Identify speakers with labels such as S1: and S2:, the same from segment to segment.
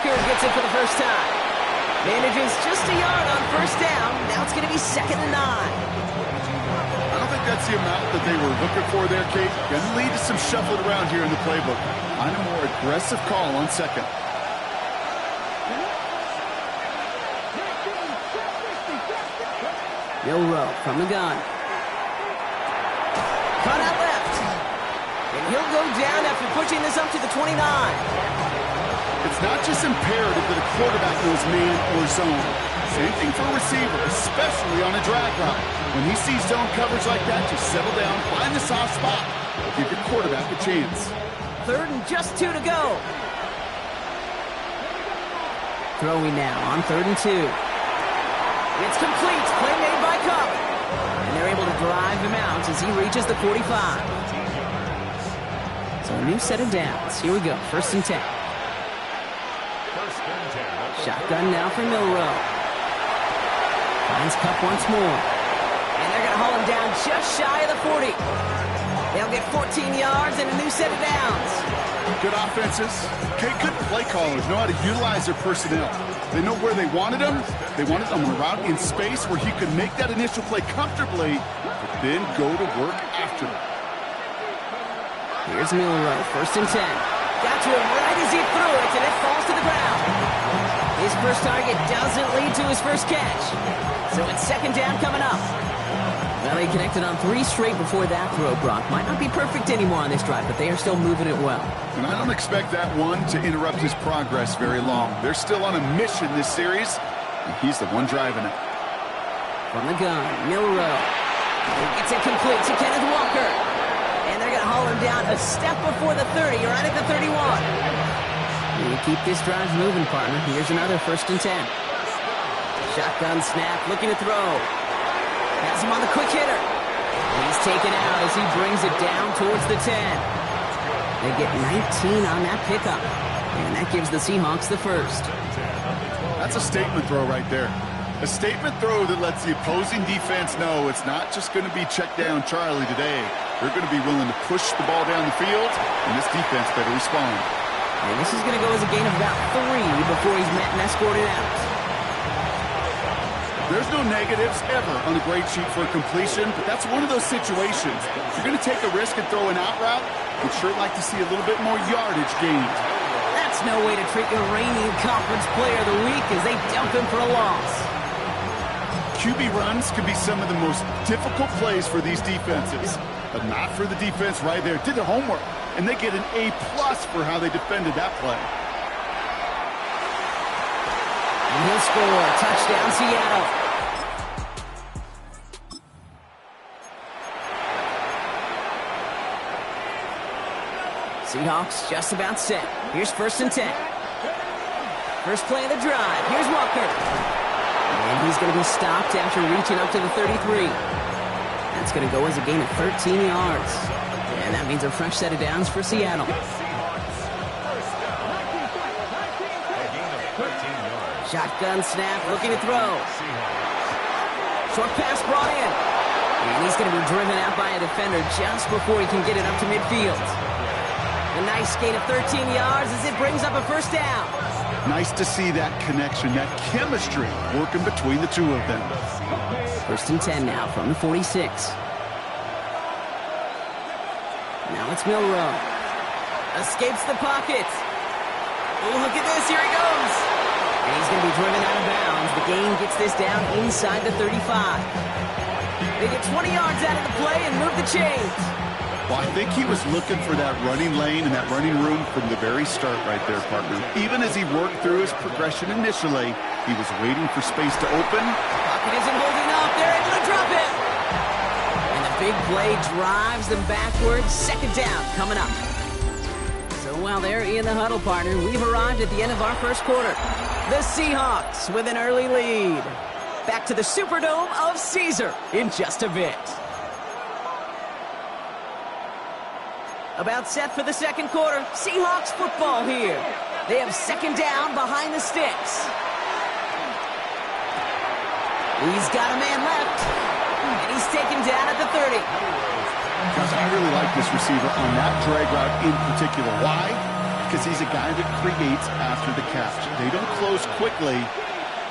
S1: Walker gets it for the first time. Manages just a yard on first down. Now it's going to be 2nd and 9.
S2: I don't think that's the amount that they were looking for there, Kate. Going to lead to some shuffling around here in the playbook. On a more aggressive call on 2nd.
S1: Milroe from the gun. Cut out left. And he'll go down after pushing this up to the 29.
S2: It's not just imperative that a quarterback knows man or zone. Same thing for a receiver, especially on a drag route. When he sees zone coverage like that, just settle down, find the soft spot. Give your quarterback a chance.
S1: 3rd and just 2 to go. Throwing now on 3rd and 2. It's complete. Play made by Cup. And they're able to drive him out as he reaches the 45. So a new set of downs. Here we go. 1st and 10. Shotgun now for Milroe. Finds Cup once more. And they're going to haul him down just shy of the 40. They'll get 14 yards and a new set of downs.
S2: Good offenses. Okay, good play callers know how to utilize their personnel. They know where they wanted him. They wanted him on a route in space where he could make that initial play comfortably, but then go to work after it.
S1: Here's Milroe, 1st and 10. Got to him right as he threw it, and it falls to the ground. His first target doesn't lead to his first catch. So it's 2nd down coming up. Well, he connected on 3 straight before that throw, Brock. Might not be perfect anymore on this drive, but they are still moving it well.
S2: And I don't expect that one to interrupt his progress very long. They're still on a mission this series, and he's the one driving it.
S1: From the gun, Milroe. It's incomplete to Kenneth Walker. And they're going to haul him down a step before the 30, right at the 31. You keep this drive moving, partner. Here's another 1st and 10. Shotgun snap, looking to throw. Has him on the quick hitter. He's taken out as he brings it down towards the 10. They get 19 on that pickup. And that gives the Seahawks the 1st.
S2: That's a statement throw right there. A statement throw that lets the opposing defense know it's not just going to be check down Charlie today. They're going to be willing to push the ball down the field, and this defense better respond.
S1: And this is going to go as a gain of about 3 before he's met and escorted out.
S2: There's no negatives ever on a grade sheet for a completion, but that's one of those situations. If you're going to take a risk and throw an out route, we'd sure like to see a little bit more yardage gained.
S1: That's no way to treat your reigning conference player of the week as they dump him for a loss.
S2: QB runs can be some of the most difficult plays for these defenses, but not for the defense right there. Did their homework, and they get an A+ for how they defended that play.
S1: And he'll score. Touchdown, Seattle. Seahawks just about set. Here's 1st and 10. First play of the drive. Here's Walker. And he's going to be stopped after reaching up to the 33. That's going to go as a gain of 13 yards. And that means a fresh set of downs for Seattle. Shotgun snap, looking to throw. Short pass brought in. And he's going to be driven out by a defender just before he can get it up to midfield. A nice gain of 13 yards as it brings up a 1st down.
S2: Nice to see that connection, that chemistry working between the two of them.
S1: 1st and 10 now from the 46. Now it's Milroe. Escapes the pocket. Oh, look at this. Here he goes. And he's going to be driven out of bounds. The gain gets this down inside the 35. They get 20 yards out of the play and move the chains.
S2: Well, I think he was looking for that running lane and that running room from the very start right there, partner. Even as he worked through his progression initially, he was waiting for space to open.
S1: Pocket isn't holding up. They're able to drop it. And the big play drives them backwards. 2nd down coming up. So while they're in the huddle, partner, we've arrived at the end of our 1st quarter. The Seahawks with an early lead. Back to the Superdome of Caesar in just a bit. About set for the 2nd quarter. Seahawks football here. They have 2nd down behind the sticks. He's got a man left. And he's taken down at the 30.
S2: I really like this receiver on that drag route in particular. Why? because he's a guy that creates after the catch. They don't close quickly.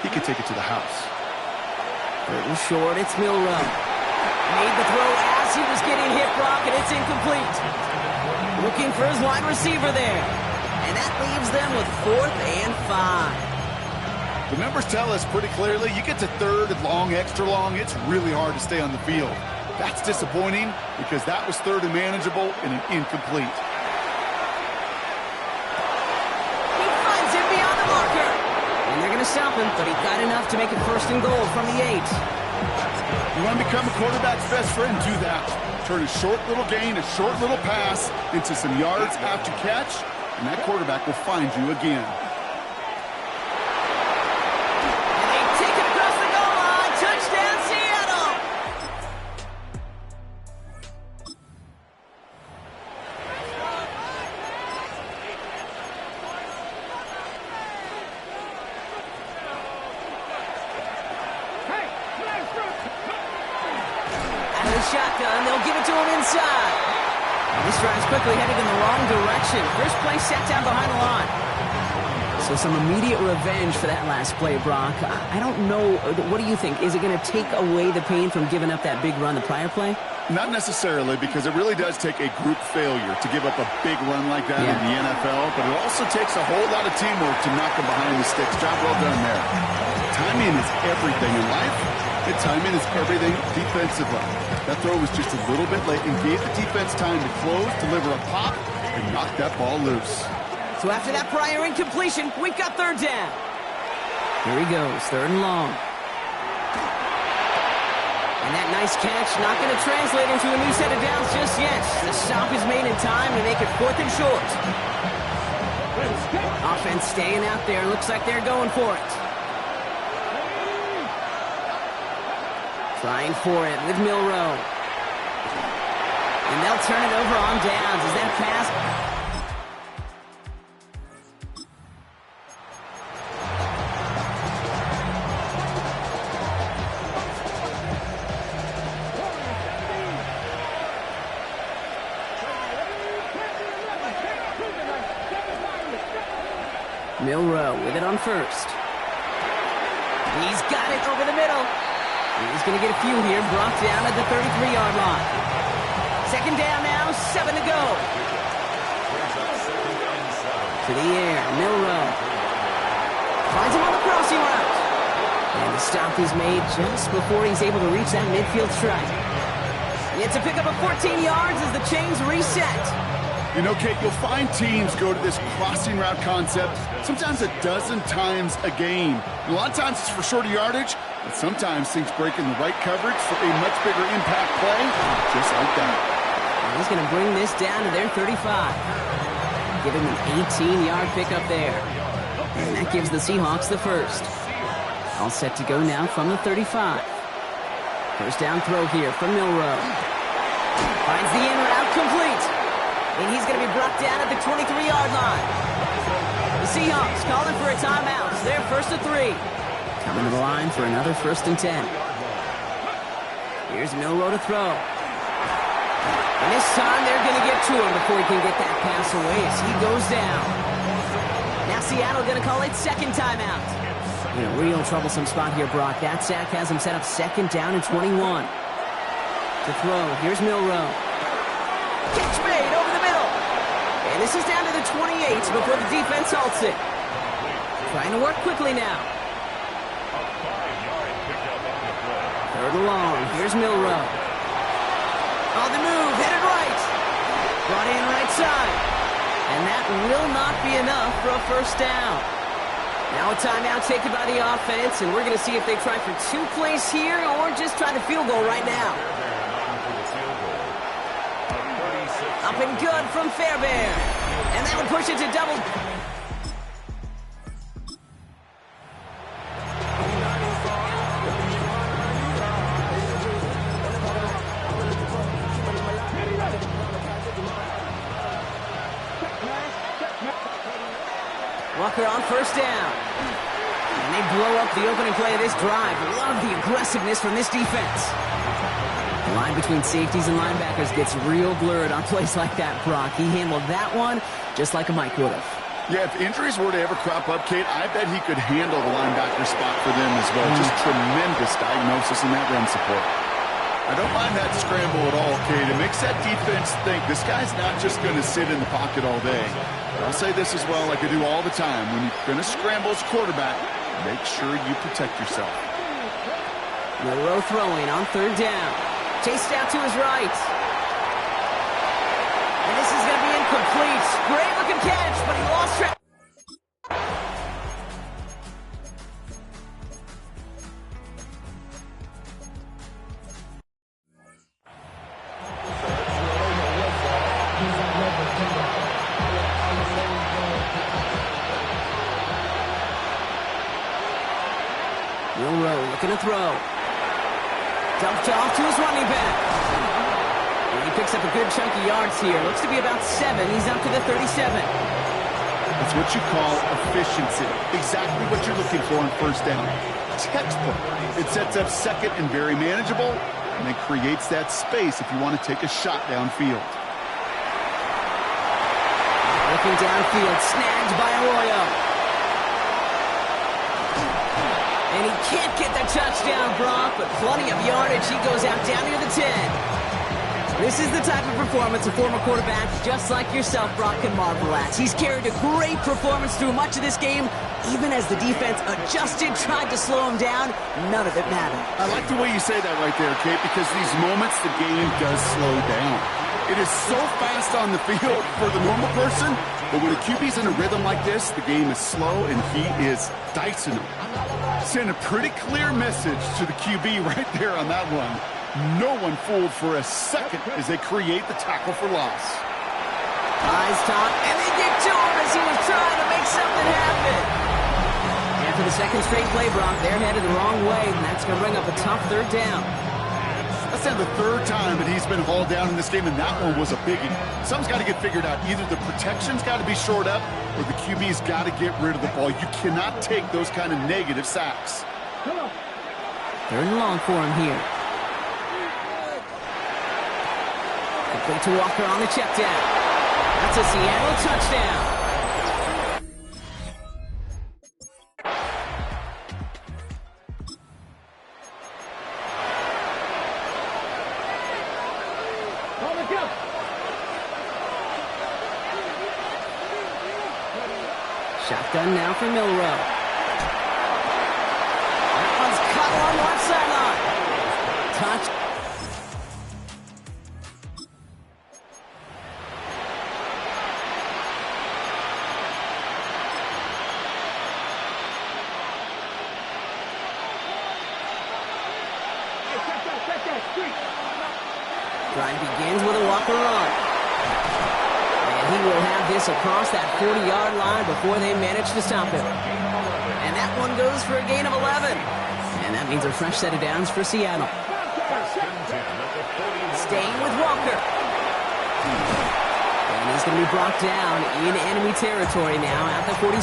S2: He could take it to the house.
S1: Third and short, it's Milroe. Made the throw as he was getting hit, Brock, and it's incomplete. Looking for his wide receiver there. And that leaves them with 4th and 5.
S2: The numbers tell us pretty clearly, you get to third and long, extra long, it's really hard to stay on the field. That's disappointing because that was third and manageable and an incomplete.
S1: He finds him beyond the marker. And they're going to stop him, but he got enough to make it 1st and goal from the 8.
S2: You want to become a quarterback's best friend? Do that. Turn a short little gain, a short little pass into some yards after catch, and that quarterback will find you again.
S1: And they take it across the goal line. Touchdown, Seattle! Out of the shotgun, they'll give it to him inside. This drive's quickly headed in the wrong direction. First play set down behind the line. So some immediate revenge for that last play, Brock. I don't know. What do you think? Is it going to take away the pain from giving up that big run the prior play?
S2: Not necessarily, because it really does take a group failure to give up a big run like that in the NFL, but it also takes a whole lot of teamwork to knock them behind the sticks. Job well done there. Timing is everything in life, and timing is everything defensively. That throw was just a little bit late and gave the defense time to close, deliver a pop, and knock that ball loose.
S1: So after that prior incompletion, we've got 3rd down. Here he goes, 3rd and long. And that nice catch not going to translate into a new set of downs just yet. The stop is made in time to make it 4th and short. Offense staying out there. Looks like they're going for it. Trying for it with Milroe. And they'll turn it over on downs. Is that pass? Milroe with it on 1st. He's got it over the middle. He's going to get a few here. Brought down at the 33-yard line. 2nd down now, 7 to go. To the air, Milroe. Finds him on the crossing route. And the stop is made just before he's able to reach that midfield strike. It's a pickup of 14 yards as the chains reset.
S2: You know, Kate, you'll find teams go to this crossing route concept sometimes a dozen times a game. A lot of times it's for shorter yardage, but sometimes things break in the right coverage for a much bigger impact play, just like that.
S1: And he's going to bring this down to their 35. Give him an 18-yard pickup there. And that gives the Seahawks the 1st. All set to go now from the 35. 1st down throw here from Milroe. Finds the in route complete. And he's going to be brought down at the 23-yard line. The Seahawks calling for a timeout. They're 1st and 3. Coming to the line for another 1st and 10. Here's Milroe to throw. And this time they're going to get to him before he can get that pass away as he goes down. Now Seattle going to call it 2nd timeout. In a real troublesome spot here, Brock. That sack has him set up 2nd down and 21. To throw, here's Milroe. Catch made over the middle. And this is down to the 28 before the defense halts it. Trying to work quickly now. 3rd and long. Here's Milroe. On the move, headed right. Brought in right side. And that will not be enough for a 1st down. Now a timeout taken by the offense, and we're going to see if they try for 2 plays here or just try the field goal right now. Up and good from Fairbairn. And that'll push it to double. Walker on 1st down. And they blow up the opening play of this drive. Love the aggressiveness from this defense. The line between safeties and linebackers gets real blurred on plays like that, Brock. He handled that one just like a Mike would have.
S2: Yeah, if injuries were to ever crop up, Kate, I bet he could handle the linebacker spot for them as well. Just tremendous diagnosis in that run support. I don't mind that scramble at all, Kate. It makes that defense think this guy's not just going to sit in the pocket all day. But I'll say this as well, like I do all the time. When you're going to scramble as a quarterback, make sure you protect yourself.
S1: Monroe throwing on 3rd down. Chased out to his right. And this is going to be incomplete. Great looking catch, but he lost track. Monroe looking to throw. Dumped off to his running back. And he picks up a good chunk of yards here. Looks to be about 7. He's up to the 37.
S2: That's what you call efficiency. Exactly what you're looking for on 1st down. Textbook. It sets up 2nd and very manageable, and it creates that space if you want to take a shot downfield.
S1: Looking downfield, snagged by Arroyo. And he can't get the touchdown, Brock, but plenty of yardage. He goes out down near the 10. This is the type of performance a former quarterback just like yourself, Brock, can marvel at. He's carried a great performance through much of this game. Even as the defense adjusted, tried to slow him down, none of it mattered.
S2: I like the way you say that right there, Kate, because these moments the game does slow down. It is so fast on the field for the normal person, but when a QB's in a rhythm like this, the game is slow and he is dicing them. Send a pretty clear message to the QB right there on that one. No one fooled for a second as they create the tackle for loss.
S1: Eyes top, and they get to him as he was trying to make something happen. And for the 2nd straight play, Brock, they're headed the wrong way, and that's going to bring up a tough 3rd down.
S2: That's now the 3rd time that he's been hauled down in this game, and that one was a biggie. Something's got to get figured out. Either the protection's got to be shored up, or the QB's got to get rid of the ball. You cannot take those kind of negative sacks.
S1: 3rd and long for him here. Complete to Walker on the check down. That's a Seattle touchdown. Shotgun now for Milroe. That one's caught on one sideline. Touch. Drive begins with a Walker run. And he will have this across that 40-yard line before they manage to stop him. And that one goes for a gain of 11. And that means a fresh set of downs for Seattle. Staying with Walker. And he's going to be brought down in enemy territory now at the 46.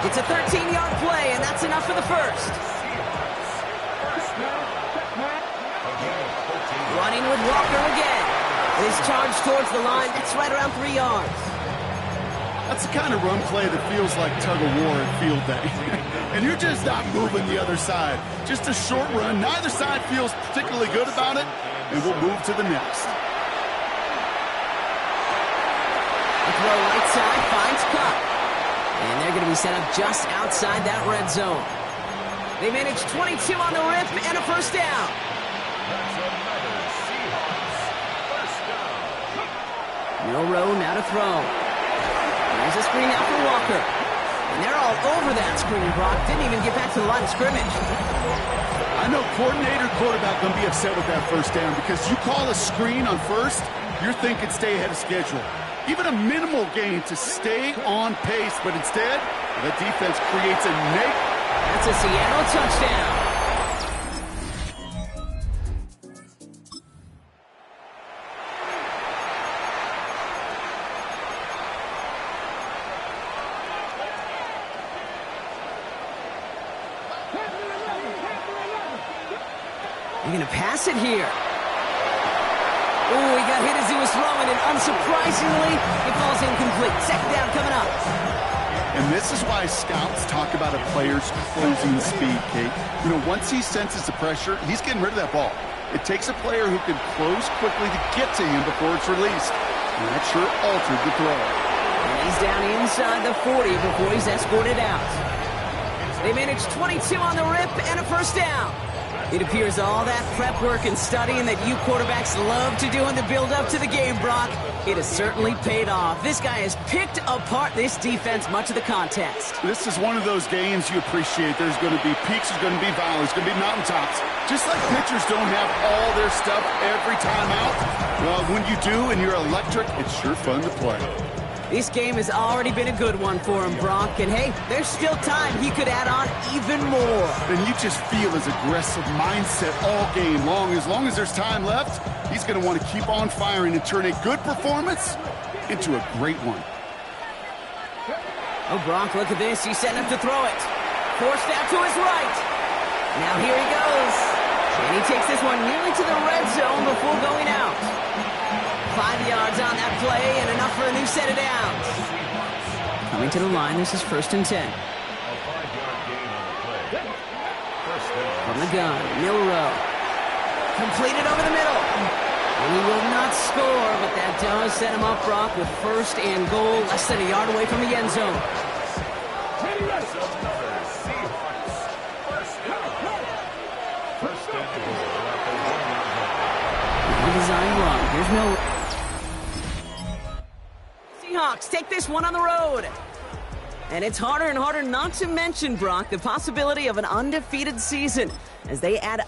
S1: It's a 13-yard play, and that's enough for the first. Running with Walker again. This charge towards the line, it's right around 3 yards.
S2: That's the kind of run play that feels like tug-of-war at field day. And you're just not moving the other side. Just a short run. Neither side feels particularly good about it, and we'll move to the next.
S1: The throw right side finds Cup. And they're going to be set up just outside that red zone. They managed 22 on the rip and a first down. Milroe now to throw. There's a screen out for Walker. And they're all over that screen, Brock. Didn't even get back to the line of scrimmage.
S2: I know coordinator, quarterback going to be upset with that first down because you call a screen on first, you're thinking stay ahead of schedule. Even a minimal gain to stay on pace, but instead, the defense creates a negative.
S1: That's a Seattle touchdown. They're going to pass it here. Oh, he got hit as he was throwing, and unsurprisingly, it falls incomplete. Second down coming up.
S2: And this is why scouts talk about a player's closing speed, Kate. You know, once he senses the pressure, he's getting rid of that ball. It takes a player who can close quickly to get to him before it's released. And that sure altered the throw.
S1: And he's down inside the 40 before he's escorted out. They managed 22 on the rip and a first down. It appears all that prep work and studying that you quarterbacks love to do in the build-up to the game, Brock, it has certainly paid off. This guy has picked apart this defense much of the contest.
S2: This is one of those games you appreciate. There's going to be peaks, there's going to be valleys, there's going to be mountaintops. Just like pitchers don't have all their stuff every time out, well, when you do and you're electric, it's sure fun to play.
S1: This game has already been a good one for him, Brock. And, hey, there's still time he could add on even more.
S2: And you just feel his aggressive mindset all game long. As long as there's time left, he's going to want to keep on firing and turn a good performance into a great one.
S1: Oh, Brock, look at this. He's setting up to throw it. Forced out to his right. Now here he goes. And he takes this one nearly to the red zone before going out. 5 yards on that play and enough for a new set of downs. Coming to the line, this is 1st and 10. From the gun, Milrow. Completed over the middle. And he will not score, but that does set him up, Brock, with 1st and goal, less than a yard away from the end zone. Design run. Here's Milrow. Seahawks take this one on the road. And it's harder and harder not to mention, Brock, the possibility of an undefeated season as they add